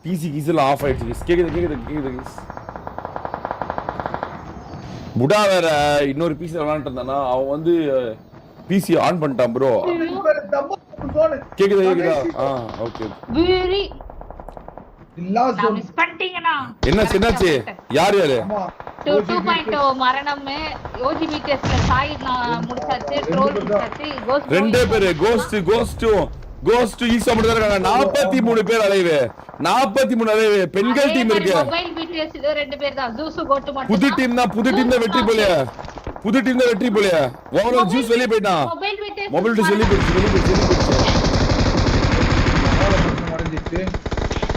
PC கீஸ்ல of ஆயிடுச்சு. கேக்குது. புடா வேற இன்னொரு பிசி விளையாண்டு இருந்தானா, அவன் வந்து பிசி ஆன் பண்ணிட்டான் ப்ரோ. கேக்குதா? ஓகே. என்னாச்சு? யாரு? 2.0 மரணம் ஓஜிபிடிஎஸ்ல சாய் முடிச்சாச்சு, ட்ரோல் முடிச்சாச்சு. ரெண்டே பேரு கோஸ்ட் ஈஸா மட்டும் தான் இருக்காங்க. 43 பேர் அலைவு. 43 அலைவு. பெண்கள் டீம் இருக்கு. மொபைல் பிடிஎஸ்ல ரெண்டு பேர் தான். ஜூஸ் கோட் மட்டும். புது டீம் தான் வெற்றி போலையா. ஓவரா ஜூஸ் வெளிய போய்ட்டான். மொபைல் பிடிஎஸ் வெளிய போயிடுச்சு.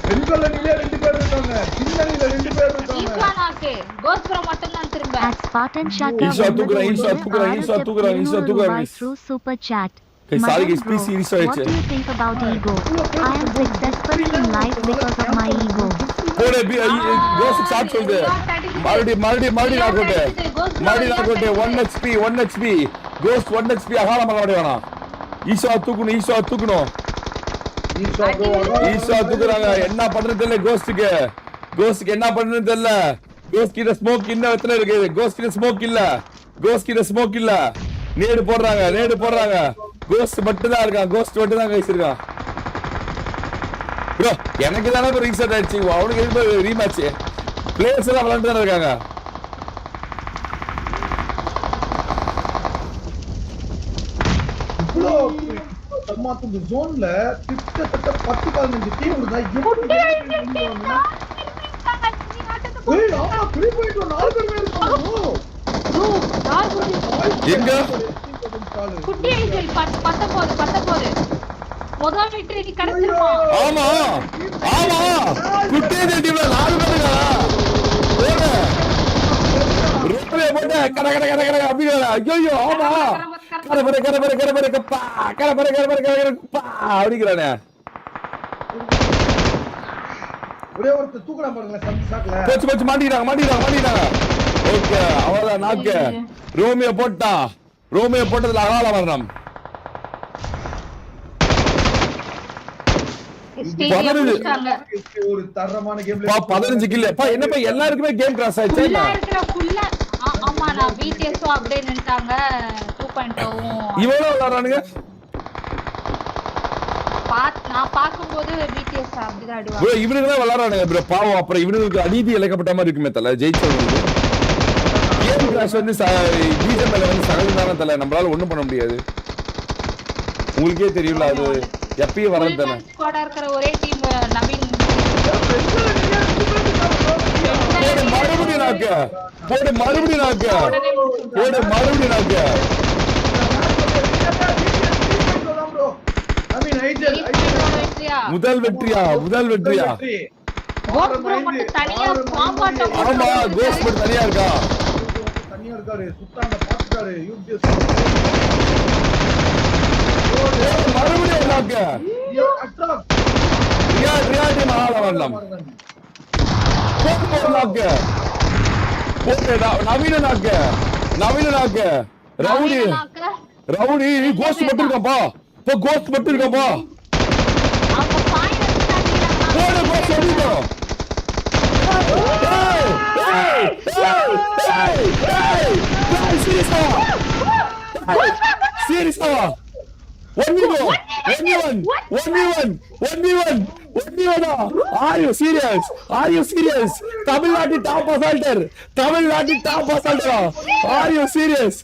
பெண்கள்ல ரெண்டு பேர் இருக்காங்க. சின்னனில ரெண்டு பேர் இருக்காங்க. ஈசானாக்கு கோஸ்ட் ப்ரோ மட்டும் தான் திரும்ப. ஈசா தூக்குறாங்க. Super chat. Sorry guys, please serious What do you think about ego? I am successful in life because of my ego. போடே கோஸ்ட் ஷாட் சொல்லுது. மறுபடி நாக்கோட்டே. 1 HP. கோஸ்ட் 1 HP அகால மகட வேணாம். ஈசா தூக்கணும். ஈசா தூக்குறாங்க. என்ன பண்றது தெரியல கோஸ்ட்க்கு என்ன பண்றது தெரியல. கோஸ்ட் கிட்ட ஸ்மோக் இன்னும் எத்தனை இருக்கு? கோஸ்ட் கிட்ட ஸ்மோக் இல்ல. நேடு போடுறாங்க. கோஸ்ட் மட்டும் தான் இருக்கான். கைஸ் இருக்கான். ப்ரோ எனக்கு தானே ப்ரோ ரீசெட் ஆயிடுச்சு. அவனுக்கு எதுக்கு ரீமேட்ச்? பிளேயர்ஸ் எல்லாம் விளையாண்டு தானே இருக்காங்க. இந்த ஜோன்ல கிட்டத்தட்ட 10-15 டீம் இருந்தா எப்படி எங்க குட்டி ஐசல் 19 முதல் வெற்றி கிடைச்சிருமா? ஆமா குட்டி ஐசல் டீம்ல 4 பேர் இருக்காங்க. ரோட்ல போட்டு கட அப்படிங்கற. ஐயோ ஆமா கரபர கப்பா அப்படிங்கறானே. ஒரே ஒருத்த தூக்குறான் பாருங்க ஷாட்ல. போச்சு மாட்டிட்டாங்க. ஓகே அவ்வளவுதான் நாக்கு. ரோமியோ போட்டதுல அகால மரணம். 15 கில். என்னப்பா எல்லாருக்குமே கேம் கிராஸ் ஆயிடுச்சு. ஆமா நான் பிடிஎஸ் அப்டேட் பண்ணிட்டாங்க 2.0. இவனோ விளையாடுறானுங்க. நான் பாக்கும்போது பிடிஎஸ் அப்படிதான் அடிவாங்க. ப்ரோ இவனுங்க தான் விளையாடுறானுங்க ப்ரோ. பாவம் அப்புறம் இவனுக்கு அநீதி இழைக்கப்பட்ட மாதிரி இருக்குமே தல. ஜெயிச்சவங்களுக்கு கேம் கிராஸ் வந்து பீஜம் மேல வந்து சகஜம்தானே தல. நம்மளால ஒண்ணும் பண்ண முடியாது. உங்களுக்கே தெரியும்ல அது எப்பயும் வரது தானே. ஸ்குவாடா இருக்கிற ஒரே டீம் நவீன். மறுபடியும் நாக்க. முதல் வெற்றியா? கோஸ்ட் ப்ரோ மட்டும் தனியா பாம்பாட்டம். ஆமா கோஸ்ட் மட்டும் தனியா இருக்காரு. சுத்தாங்க பாத்துட்டாரு. மறுபடியும் நாக்க. ரியாடி மகால வரலாம். நவீன நாக்க. ரவுடி கோஸ்ட் மட்டும் இருக்காப்பா. அவங்க point Seriously? 1v1. Are you serious? Tamil Nadu top assaulter. Are you serious?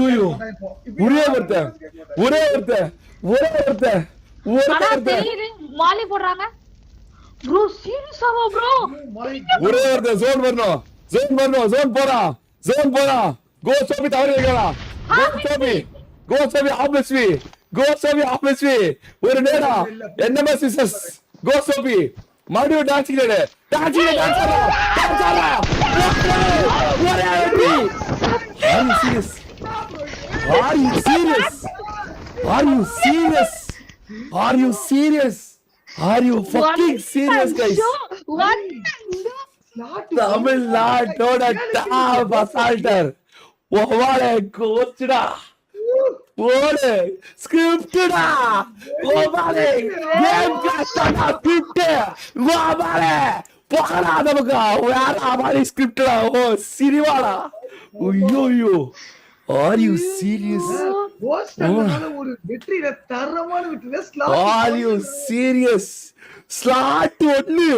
ஐயோ ஒரே ஒருத்த மாலி போடுறாங்க ப்ரோ. சீரியஸாவா ப்ரோ? ஒரே ஒருத்த ஜோன் வரணும். போறான். கோஸ்ட் தவறி வைக்கலாம். obviously ஒரு நேரா என்னமா சிஸ்டர்ஸ் கோஸ்ட் மறுபடியும் dancing Are you fucking serious guys? Tamil Nadu top assaulter. What a coach da. போடு ஸ்கிரிப்டடா கோபாலே கேம் காஸ்டா ஸ்கிரிப்ட் கோபாலே போடா நமக்கு யாரா மாதிரி ஸ்கிரிப்டடா ஓ சினிமாடா ஐயோ ஆர் யூ சீரியஸ் Ghost அதனால ஒரு வெற்றியில தரமான வெற்றியில slot are you serious slot ஒன்னு